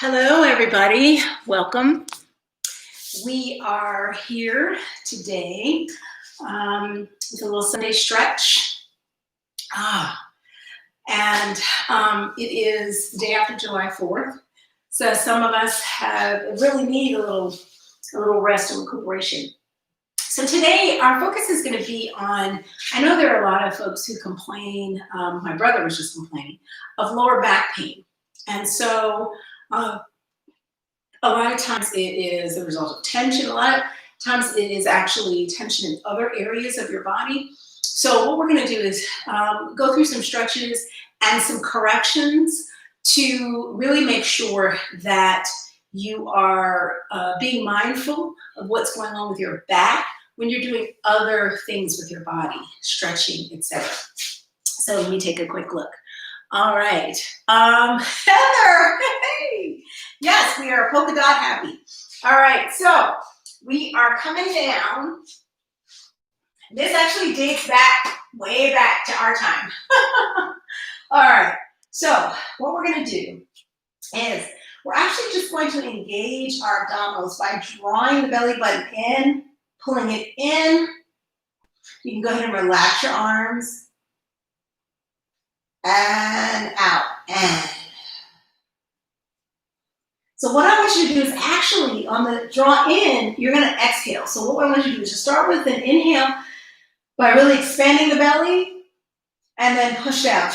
Hello, everybody. Welcome. We are here today with a little Sunday stretch. And it is the day after July 4th. So some of us really need a little rest and recuperation. So today our focus is going to be on, I know there are a lot of folks who complain, my brother was just complaining, of lower back pain. And so a lot of times it is a result of tension. A lot of times it is actually tension in other areas of your body. So what we're going to do is go through some stretches and some corrections to really make sure that you are being mindful of what's going on with your back when you're doing other things with your body, stretching, etc. So let me take a quick look. All right. Heather, hey! Yes, we are polka dot happy. All right, so we are coming down. This actually dates back, way back to our time. All right, so what we're going to do is we're actually just going to engage our abdominals by drawing the belly button in, pulling it in. You can go ahead and relax your arms. And out, and. So what I want you to do is actually, on the draw in, you're going to exhale. So what I want you to do is just start with an inhale by really expanding the belly, and then push down.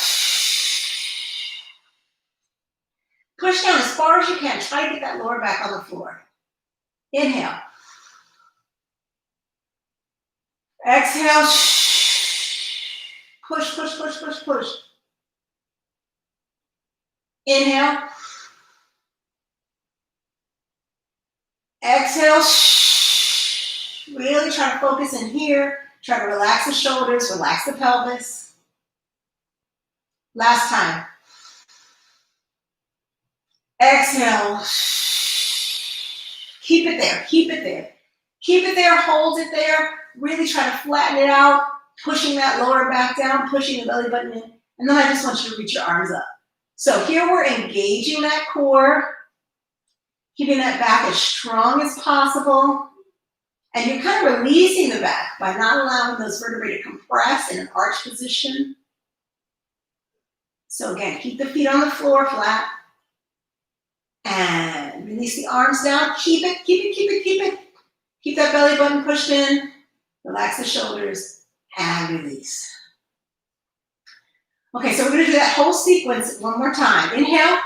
Push down as far as you can. Try to get that lower back on the floor. Inhale. Exhale. Push, push, push, push, push. Inhale. Exhale. Really try to focus in here. Try to relax the shoulders, relax the pelvis. Last time. Exhale. Keep it there, keep it there. Keep it there, hold it there. Really try to flatten it out, pushing that lower back down, pushing the belly button in. And then I just want you to reach your arms up. So here we're engaging that core, keeping that back as strong as possible. And you're kind of releasing the back by not allowing those vertebrae to compress in an arch position. So again, keep the feet on the floor flat. And release the arms down. Keep it, keep it, keep it, keep it. Keep that belly button pushed in. Relax the shoulders and release. Okay, so we're going to do that whole sequence one more time. Inhale.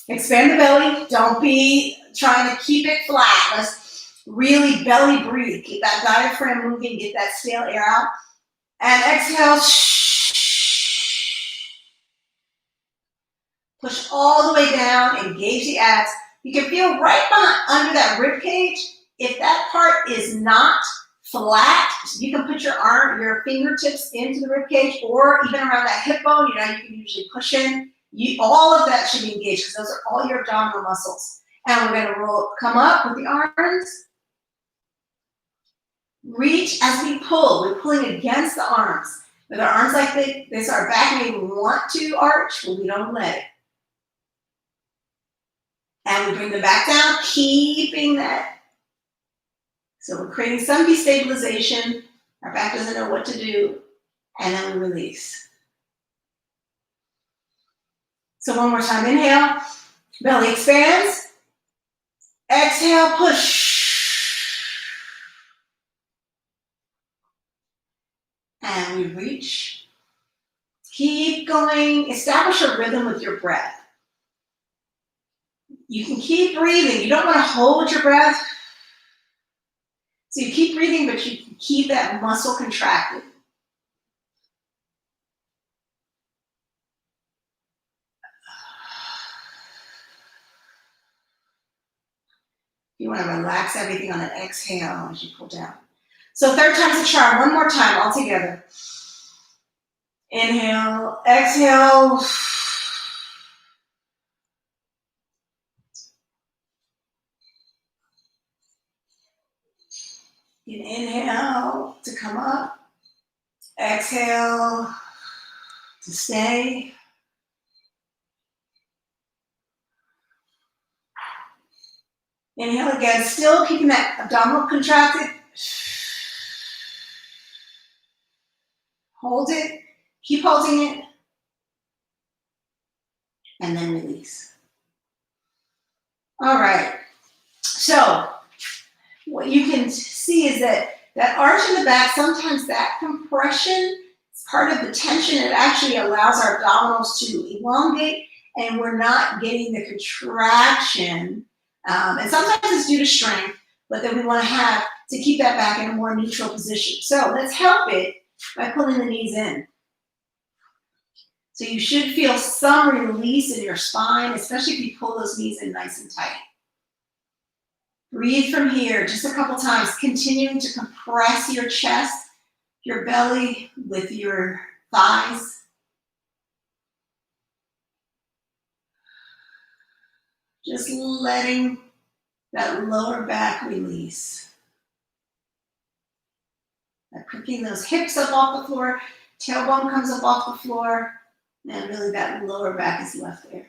Expand the belly. Don't be trying to keep it flat. Let's really belly breathe. Keep that diaphragm moving. Get that stale air out. And exhale. Push all the way down. Engage the abs. You can feel right under that rib cage. If that part is not flat, you can put your fingertips into the rib cage, or even around that hip bone. You can usually push in. All of that should be engaged because those are all your abdominal muscles. And we're going to come up with the arms. Reach as we pull. We're pulling against the arms. With our arms like this, our back may want to arch, but we don't let it. And we bring them back down, keeping that. So we're creating some destabilization. Our back doesn't know what to do. And then we release. So one more time. Inhale. Belly expands. Exhale, push. And we reach. Keep going. Establish a rhythm with your breath. You can keep breathing. You don't want to hold your breath. So you keep breathing, but you can keep that muscle contracted. You want to relax everything on an exhale as you pull down. So third time's a charm. One more time all together. Inhale, exhale. Inhale to come up. Exhale to stay. Inhale again, still keeping that abdominal contracted. Hold it, keep holding it, and then release. All right, so what you can see is that arch in the back, sometimes that compression is part of the tension. It actually allows our abdominals to elongate, and we're not getting the contraction. And sometimes it's due to strength, but then we want to have to keep that back in a more neutral position. So let's help it by pulling the knees in. So you should feel some release in your spine, especially if you pull those knees in nice and tight. Breathe from here just a couple times, continuing to compress your chest, your belly with your thighs. Just letting that lower back release. Picking those hips up off the floor, tailbone comes up off the floor, and really that lower back is left there.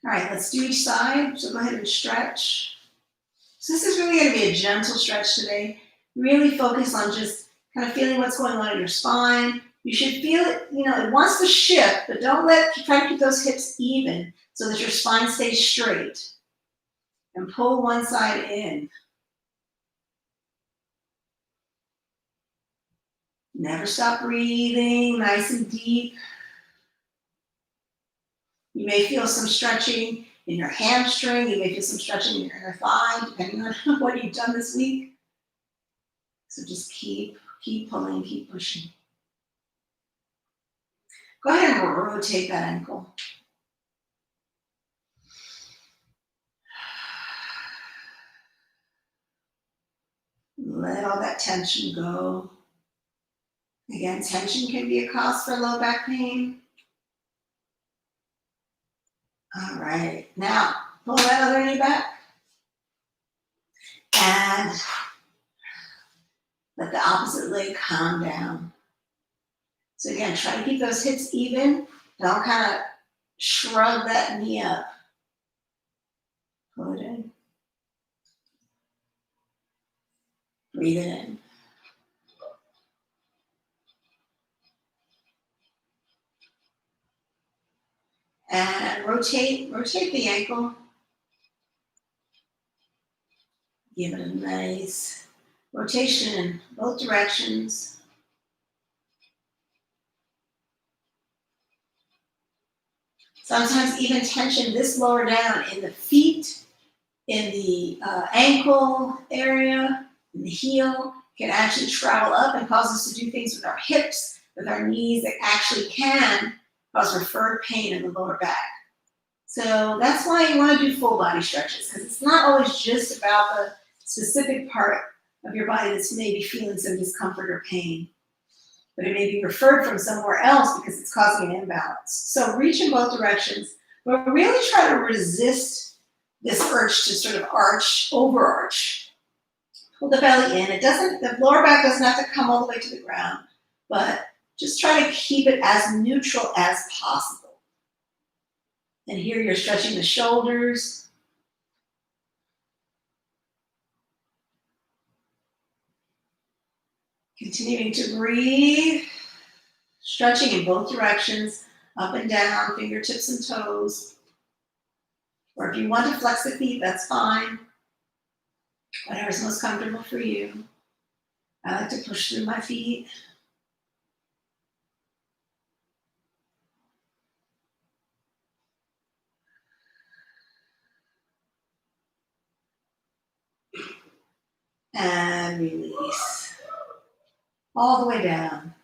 All right, let's do each side. So go ahead and stretch. So this is really going to be a gentle stretch today. Really focus on just kind of feeling what's going on in your spine. You should feel it, it wants to shift, but try to keep those hips even so that your spine stays straight. And pull one side in. Never stop breathing, nice and deep. You may feel some stretching in your hamstring. You may feel some stretching in your inner thigh, depending on what you've done this week. So just keep pulling, keep pushing. Go ahead and rotate that ankle. Let all that tension go. Again, tension can be a cause for low back pain. All right, now pull that other knee back. And let the opposite leg calm down. So again, try to keep those hips even. Don't kind of shrug that knee up. Pull it in. Breathe it in. And rotate the ankle. Give it a nice rotation in both directions. Sometimes even tension this lower down in the feet, in the ankle area, in the heel, can actually travel up and cause us to do things with our hips, with our knees that actually can cause referred pain in the lower back. So that's why you want to do full body stretches, because it's not always just about the specific part of your body that's maybe feeling some discomfort or pain, but it may be referred from somewhere else because it's causing an imbalance. So reach in both directions, but really try to resist this urge to sort of overarch. Pull the belly in. The lower back doesn't have to come all the way to the ground, but just try to keep it as neutral as possible. And here you're stretching the shoulders. Continuing to breathe. Stretching in both directions, up and down, fingertips and toes. Or if you want to flex the feet, that's fine. Whatever's most comfortable for you. I like to push through my feet. And release. All the way down.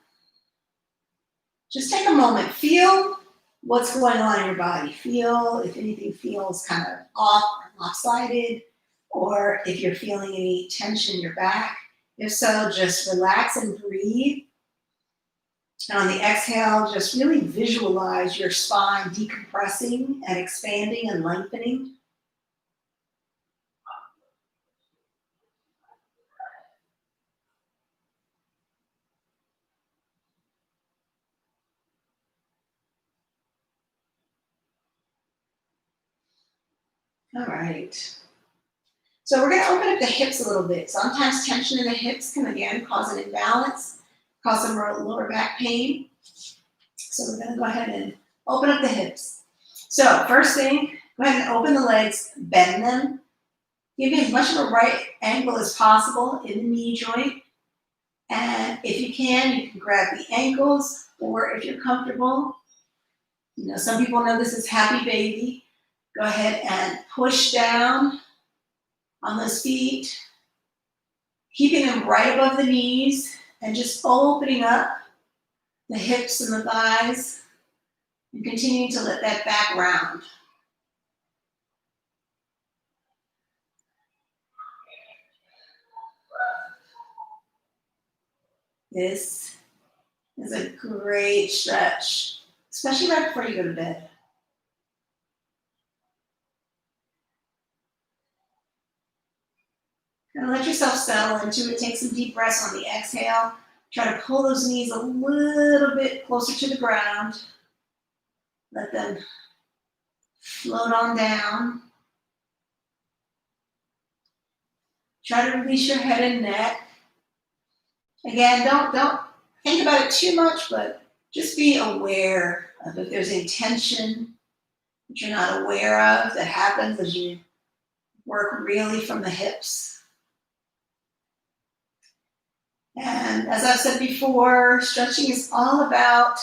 Just take a moment. Feel what's going on in your body. Feel if anything feels kind of off or lopsided, or if you're feeling any tension in your back. If so, just relax and breathe. And on the exhale, just really visualize your spine decompressing and expanding and lengthening. All right. So we're going to open up the hips a little bit. Sometimes tension in the hips can again cause an imbalance, cause some lower back pain. So we're going to go ahead and open up the hips. So first thing, go ahead and open the legs, bend them. Give me as much of a right angle as possible in the knee joint. And if you can grab the ankles, or if you're comfortable, some people know this is happy baby. Go ahead and push down on those feet, keeping them right above the knees and just opening up the hips and the thighs and continuing to let that back round. This is a great stretch, especially right before you go to bed. Kind of let yourself settle into it. Take some deep breaths on the exhale. Try to pull those knees a little bit closer to the ground. Let them float on down. Try to release your head and neck. Again, don't think about it too much, but just be aware of if there's any tension that you're not aware of that happens as you work really from the hips. And as I've said before, stretching is all about,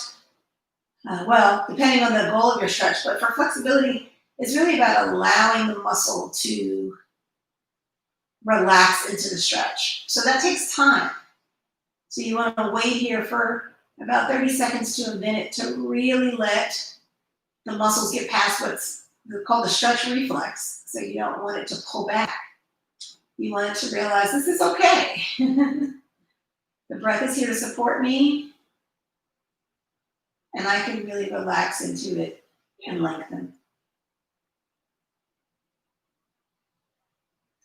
depending on the goal of your stretch, but for flexibility, it's really about allowing the muscle to relax into the stretch. So that takes time. So you want to wait here for about 30 seconds to a minute to really let the muscles get past what's called the stretch reflex. So you don't want it to pull back. You want it to realize this is okay. The breath is here to support me, and I can really relax into it and lengthen.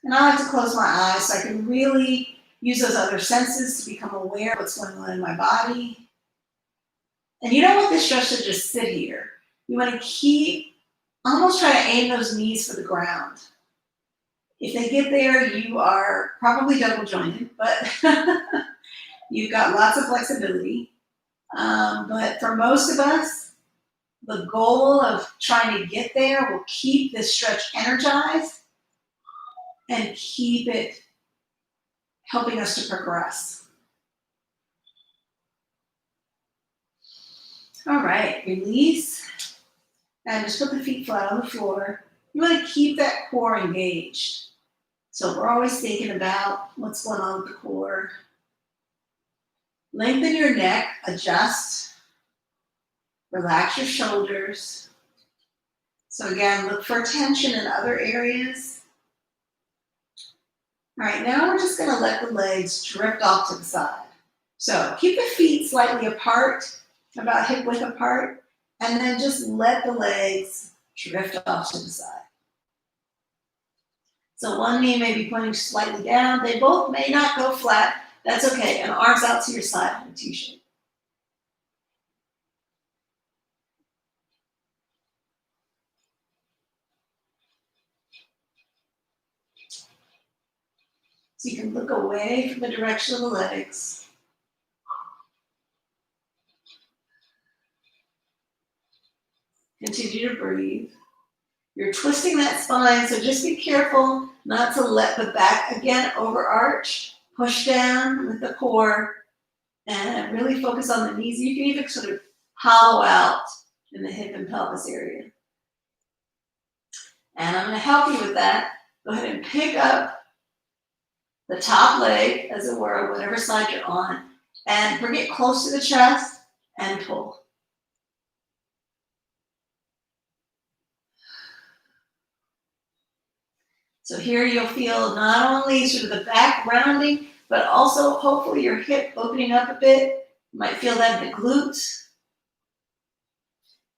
And I like to close my eyes so I can really use those other senses to become aware of what's going on in my body. And you don't want this stretch to just sit here. You want to almost try to aim those knees for the ground. If they get there, you are probably double jointed, but you've got lots of flexibility. But for most of us, the goal of trying to get there will keep this stretch energized and keep it helping us to progress. All right, release. And just put the feet flat on the floor. You want to keep that core engaged. So we're always thinking about what's going on with the core. Lengthen your neck, adjust. Relax your shoulders. So again, look for tension in other areas. All right, now we're just going to let the legs drift off to the side. So keep the feet slightly apart, about hip width apart, and then just let the legs drift off to the side. So one knee may be pointing slightly down. They both may not go flat. That's okay. And arms out to your side in a T-shape. So you can look away from the direction of the legs. Continue to breathe. You're twisting that spine, so just be careful not to let the back again overarch. Push down with the core and really focus on the knees. You can even sort of hollow out in the hip and pelvis area. And I'm going to help you with that. Go ahead and pick up the top leg, as it were, whatever side you're on, and bring it close to the chest and pull. So here you'll feel not only sort of the back rounding, but also hopefully your hip opening up a bit. You might feel that in the glutes.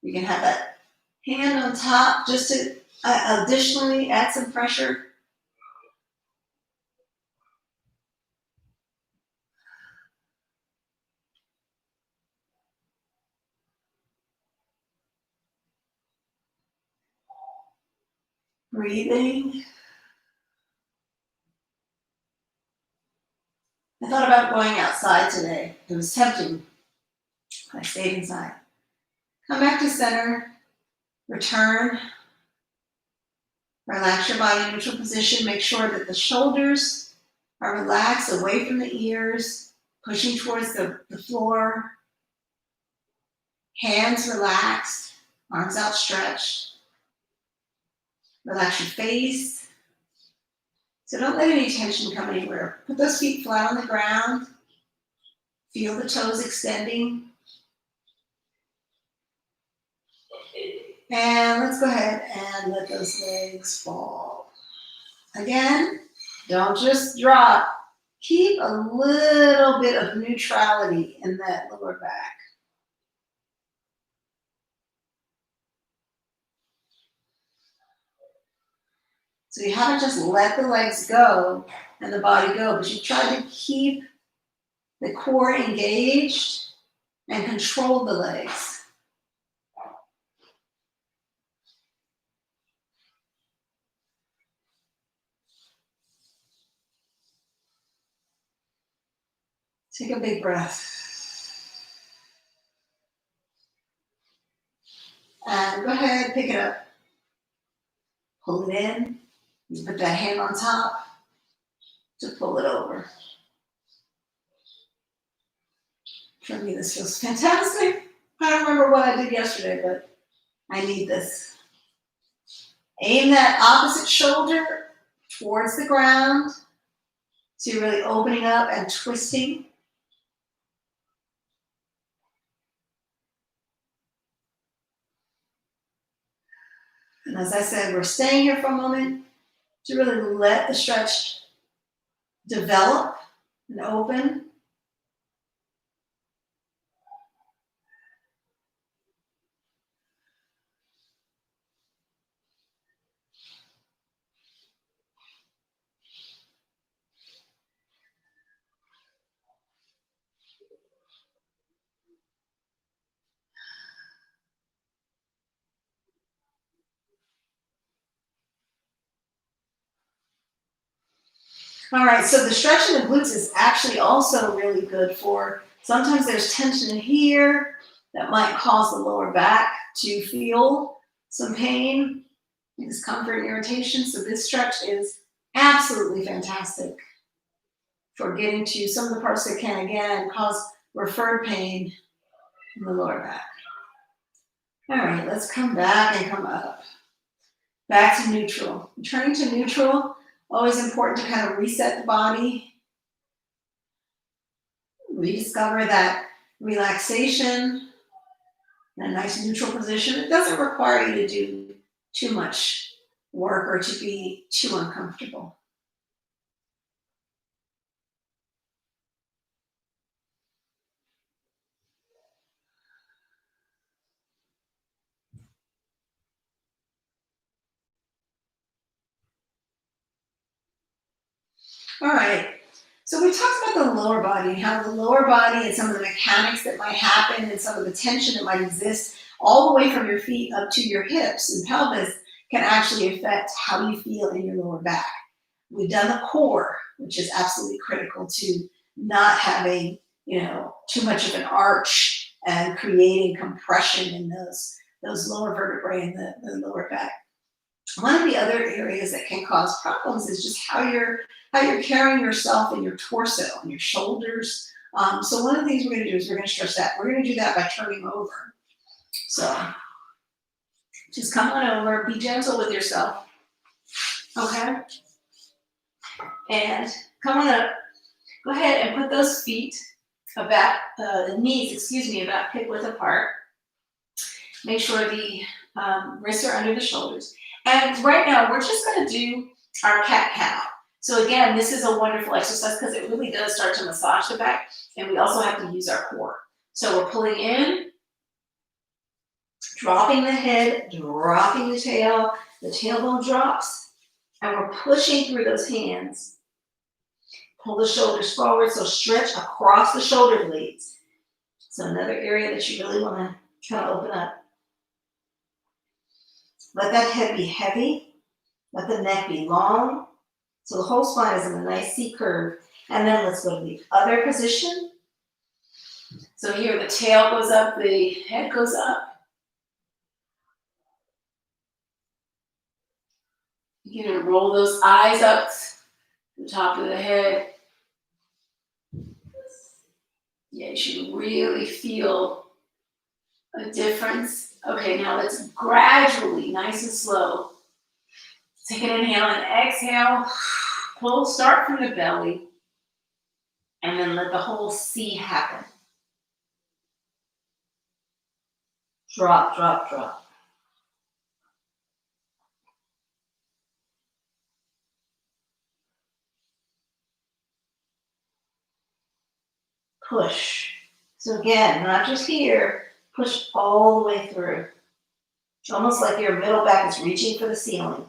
You can have that hand on top just to additionally add some pressure. Breathing. I thought about going outside today. It was tempting. I stayed inside. Come back to center. Return. Relax your body in neutral position. Make sure that the shoulders are relaxed away from the ears, pushing towards the floor. Hands relaxed, arms outstretched. Relax your face. So don't let any tension come anywhere. Put those feet flat on the ground. Feel the toes extending. And let's go ahead and let those legs fall. Again, don't just drop. Keep a little bit of neutrality in that lower back. So you haven't just let the legs go and the body go, but you try to keep the core engaged and control the legs. Take a big breath. And go ahead, pick it up. Pull it in. You put that hand on top to pull it over. For me, this feels fantastic. I don't remember what I did yesterday, but I need this. Aim that opposite shoulder towards the ground. So you're really opening up and twisting. And as I said, we're staying here for a moment to really let the stretch develop and open. All right, so the stretch in the glutes is actually also really good for, sometimes there's tension in here that might cause the lower back to feel some pain, discomfort, and irritation. So this stretch is absolutely fantastic for getting to some of the parts that can, again, cause referred pain in the lower back. All right, let's come back and come up. Back to neutral. Returning to neutral. Always important to kind of reset the body, rediscover that relaxation in a nice neutral position. It doesn't require you to do too much work or to be too uncomfortable. All right. So we talked about the lower body and how the lower body and some of the mechanics that might happen and some of the tension that might exist all the way from your feet up to your hips and pelvis can actually affect how you feel in your lower back. We've done the core, which is absolutely critical to not having, too much of an arch and creating compression in those lower vertebrae in the lower back. One of the other areas that can cause problems is just how you're carrying yourself in your torso and your shoulders. So one of the things we're going to do is we're going to stretch that. We're going to do that by turning over. So just come on over, be gentle with yourself. Okay? And come on up. Go ahead and put those feet the knees, about hip width apart. Make sure the wrists are under the shoulders. And right now, we're just going to do our cat-cow. So again, this is a wonderful exercise because it really does start to massage the back, and we also have to use our core. So we're pulling in, dropping the head, dropping the tailbone drops, and we're pushing through those hands. Pull the shoulders forward, so stretch across the shoulder blades. So another area that you really want to kind of open up. Let that head be heavy. Let the neck be long, so the whole spine is in a nice C curve. And then let's go to the other position. So here the tail goes up, the head goes up. You're gonna roll those eyes up to the top of the head. Yeah, you should really feel a difference. Okay, now let's gradually, nice and slow, take an inhale and exhale. Pull, start from the belly, and then let the whole C happen. Drop, drop, drop. Push. So again, not just here, push all the way through. Almost like your middle back is reaching for the ceiling.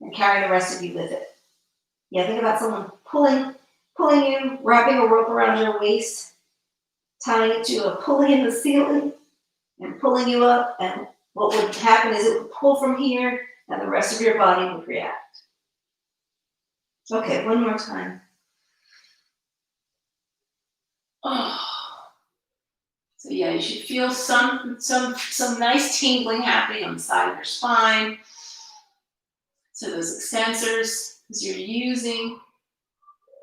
And carry the rest of you with it. Yeah, think about someone pulling you, wrapping a rope around your waist, tying it to a pulley in the ceiling, and pulling you up. And what would happen is it would pull from here, and the rest of your body would react. Okay, one more time. Oh. So yeah, you should feel some nice tingling happening on the side of your spine. So those extensors, as you're using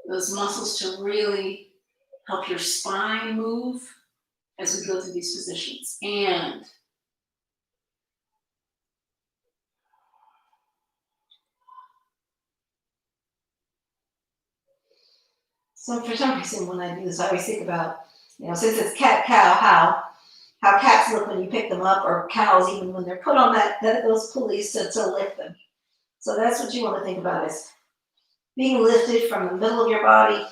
those muscles to really help your spine move as we go through these positions. And so for some reason when I do this, I always think about, since it's cat, cow, how cats look when you pick them up, or cows even when they're put on those pulleys to lift them. So that's what you want to think about, is being lifted from the middle of your body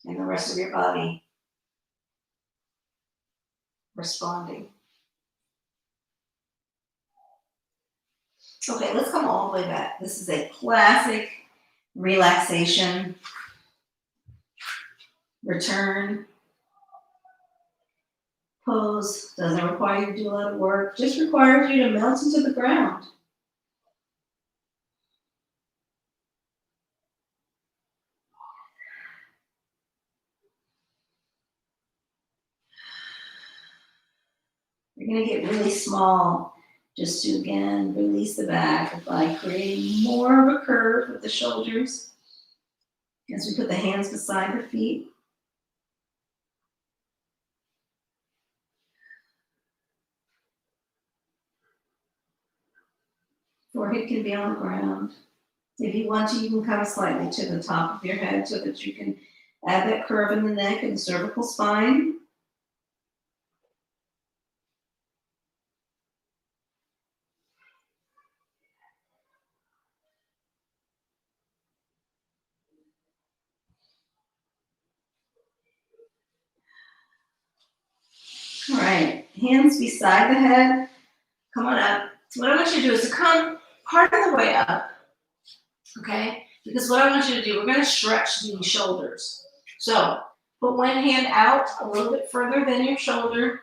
and the rest of your body responding. Okay, let's come all the way back. This is a classic relaxation return pose. Doesn't require you to do a lot of work, just requires you to melt into the ground. You're going to get really small just to, again, release the back by creating more of a curve with the shoulders as we put the hands beside the feet. Forehead can be on the ground. If you want to, you can come slightly to the top of your head so that you can add that curve in the neck and cervical spine. All right, hands beside the head. Come on up. So what I want you to do is to come part of the way up, okay? Because what I want you to do, we're going to stretch the shoulders. So put one hand out a little bit further than your shoulder,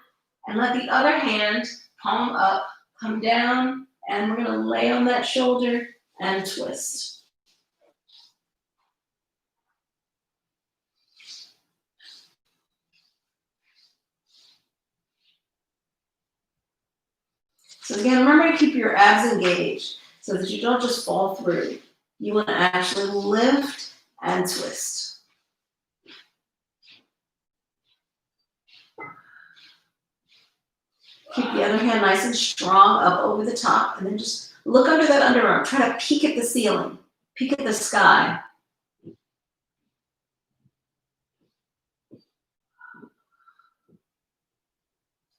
and let the other hand, palm up, come down, and we're going to lay on that shoulder and twist. So again, remember to keep your abs engaged so that you don't just fall through. You want to actually lift and twist. Keep the other hand nice and strong up over the top, and then just look under that underarm. Try to peek at the ceiling, peek at the sky.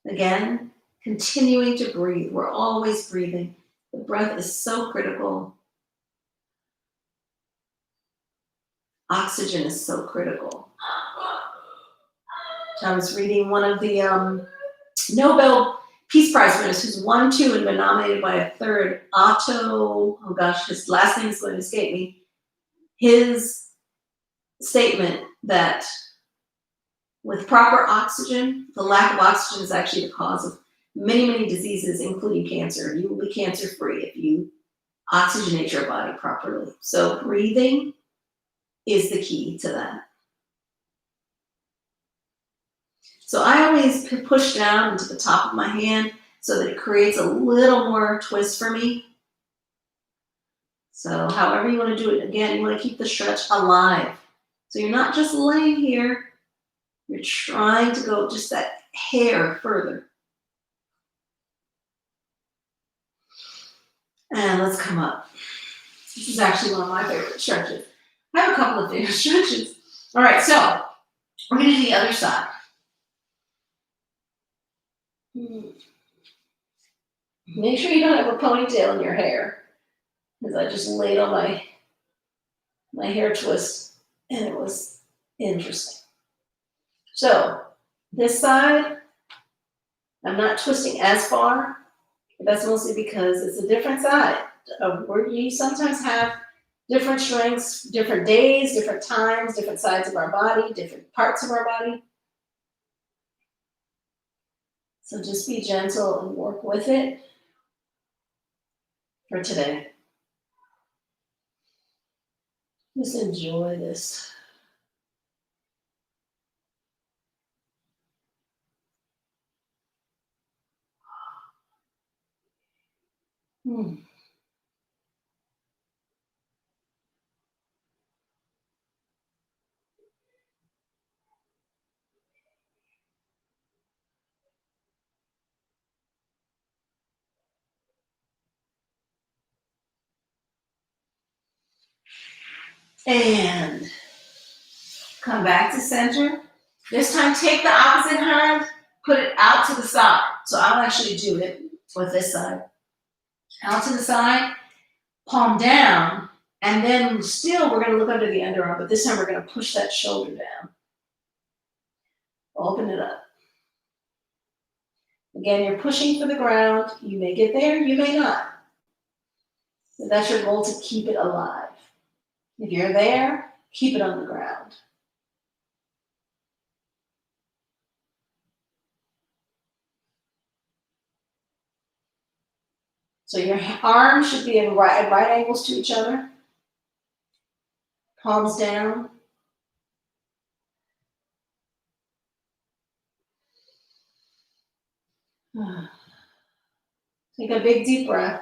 Again, continuing to breathe. We're always breathing. The breath is so critical. Oxygen is so critical. I was reading one of the Nobel Peace Prize winners who's won two and been nominated by a third, Otto, oh gosh, his last name is going to escape me. His statement that with proper oxygen, the lack of oxygen is actually the cause of many, many diseases, including cancer. You will be cancer-free if you oxygenate your body properly. So breathing is the key to that. So I always push down into the top of my hand so that it creates a little more twist for me. So however you want to do it, again, you want to keep the stretch alive. So you're not just laying here, you're trying to go just that hair further. And let's come up. This is actually one of my favorite stretches. I have a couple of favorite stretches. All right, so we're going to do the other side. Make sure you don't have a ponytail in your hair, because I just laid on my hair twist and it was interesting. So this side, I'm not twisting as far, but that's mostly because it's a different side of where you sometimes have different strengths, different days, different times, different sides of our body, different parts of our body. So just be gentle and work with it for today. Just enjoy this. And come back to center. This time, take the opposite hand, put it out to the side. So I'll actually do it with this side. Out to the side, palm down, and then still we're going to look under the underarm, but this time we're going to push that shoulder down. Open it up. Again, you're pushing for the ground. You may get there, you may not. So that's your goal, to keep it alive. If you're there, keep it on the ground. So your arms should be at right angles to each other. Palms down. Take a big deep breath.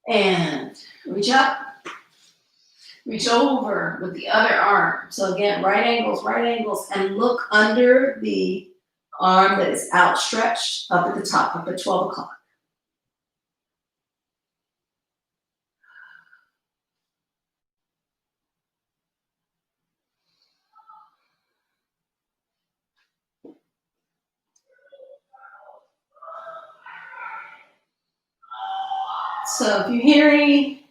And reach up. Reach over with the other arm. So again, right angles, and look under the arm that is outstretched up at the top, up at 12 o'clock. So if you hear any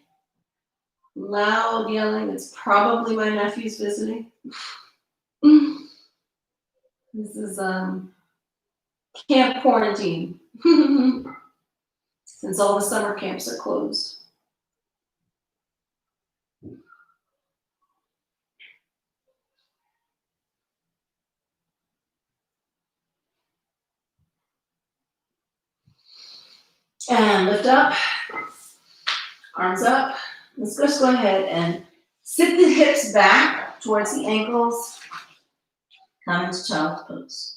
loud yelling, it's probably my nephew's visiting. This is camp quarantine, since all the summer camps are closed. And lift up, arms up. Let's just go ahead and sit the hips back towards the ankles. Come into child's pose.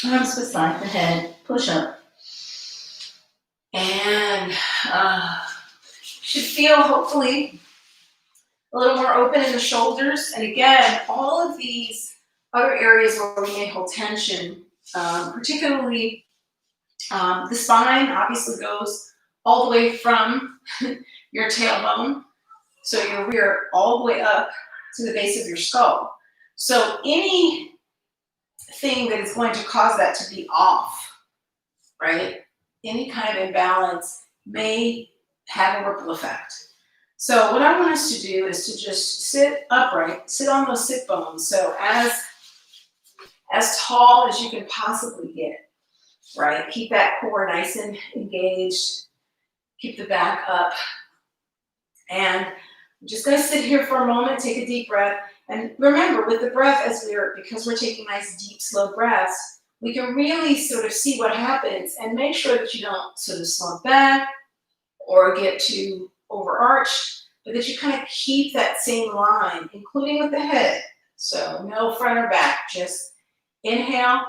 Arms beside the head, push up. And should feel, hopefully, a little more open in the shoulders. And again, all of these other areas where we may hold tension, particularly the spine obviously goes all the way from your tailbone, so your rear, all the way up to the base of your skull. So anything that is going to cause that to be off, right? Any kind of imbalance may have a ripple effect. So what I want us to do is to just sit upright, sit on those sit bones. So as tall as you can possibly get, right? Keep that core nice and engaged. Keep the back up. And I'm just gonna sit here for a moment, take a deep breath. And remember, with the breath, because we're taking nice, deep, slow breaths, we can really sort of see what happens and make sure that you don't sort of slump back or get too overarched, but that you kind of keep that same line, including with the head. So no front or back, just inhale.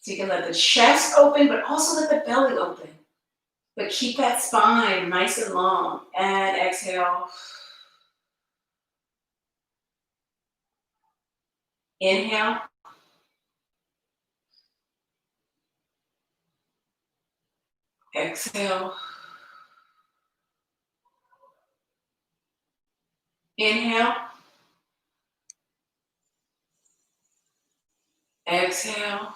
So you can let the chest open, but also let the belly open. But keep that spine nice and long. And exhale. Inhale. Exhale. Inhale. Exhale.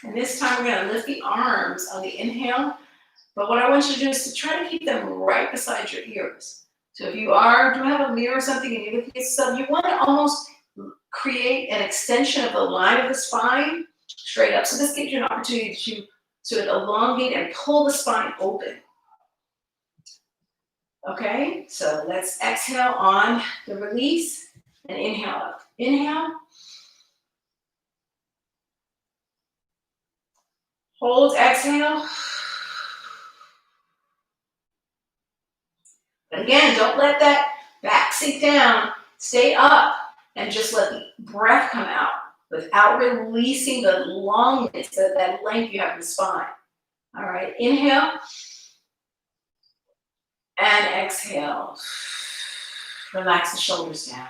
And this time we're going to lift the arms on the inhale. But what I want you to do is to try to keep them right beside your ears. So if you do have a mirror or something and you're looking at stuff, you want to almost create an extension of the line of the spine straight up. So this gives you an opportunity to sort of elongate and pull the spine open. Okay, so let's exhale on the release and inhale up. Inhale. Hold, exhale. Again, don't let that back sink down. Stay up and just let the breath come out without releasing the longness, that length you have in the spine. All right, inhale and exhale. Relax the shoulders down.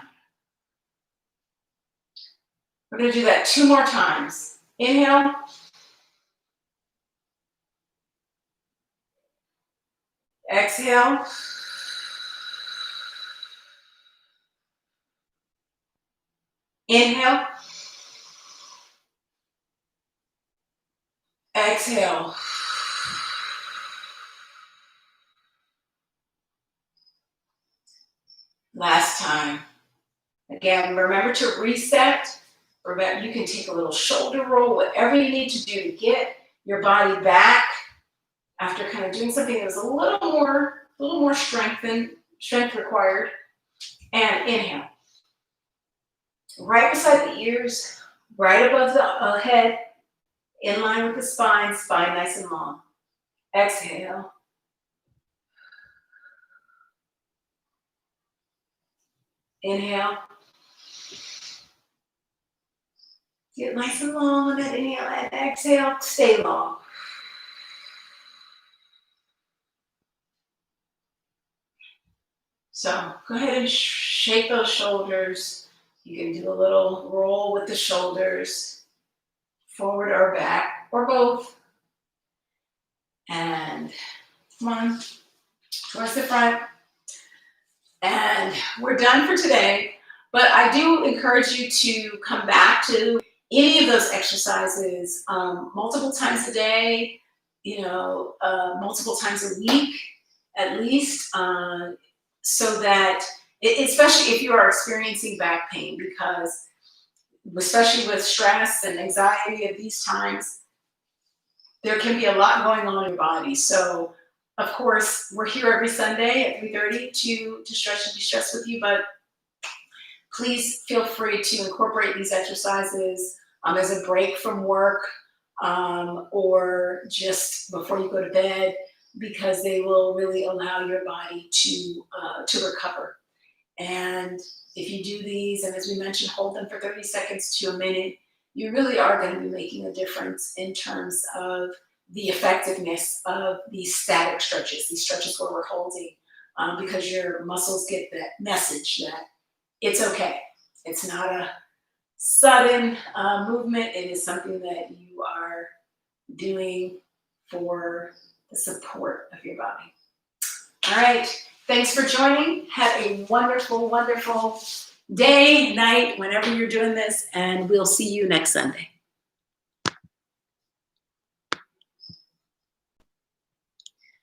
We're going to do that 2 more times. Inhale. Exhale. Inhale. Exhale. Last time. Again, remember to reset. Remember, you can take a little shoulder roll, whatever you need to do to get your body back after kind of doing something that was a little more strength required. And inhale. Right beside the ears, right above the head, in line with the spine nice and long. Exhale. Inhale. Get nice and long on that inhale and exhale. Stay long. So go ahead and shake those shoulders. You can do a little roll with the shoulders, forward or back, or both. And come on, towards the front. And we're done for today. But I do encourage you to come back to any of those exercises multiple times a day, multiple times a week at least, so that, especially if you are experiencing back pain, because especially with stress and anxiety at these times, there can be a lot going on in your body. So, of course, we're here every Sunday at 3:30 to stretch and de-stress with you, but please feel free to incorporate these exercises as a break from work or just before you go to bed, because they will really allow your body to recover. And if you do these, and as we mentioned, hold them for 30 seconds to a minute, you really are going to be making a difference in terms of the effectiveness of these static stretches, these stretches where we're holding, because your muscles get that message that it's okay. It's not a sudden movement. It is something that you are doing for the support of your body. All right. Thanks for joining. Have a wonderful, wonderful day, night, whenever you're doing this, and we'll see you next Sunday.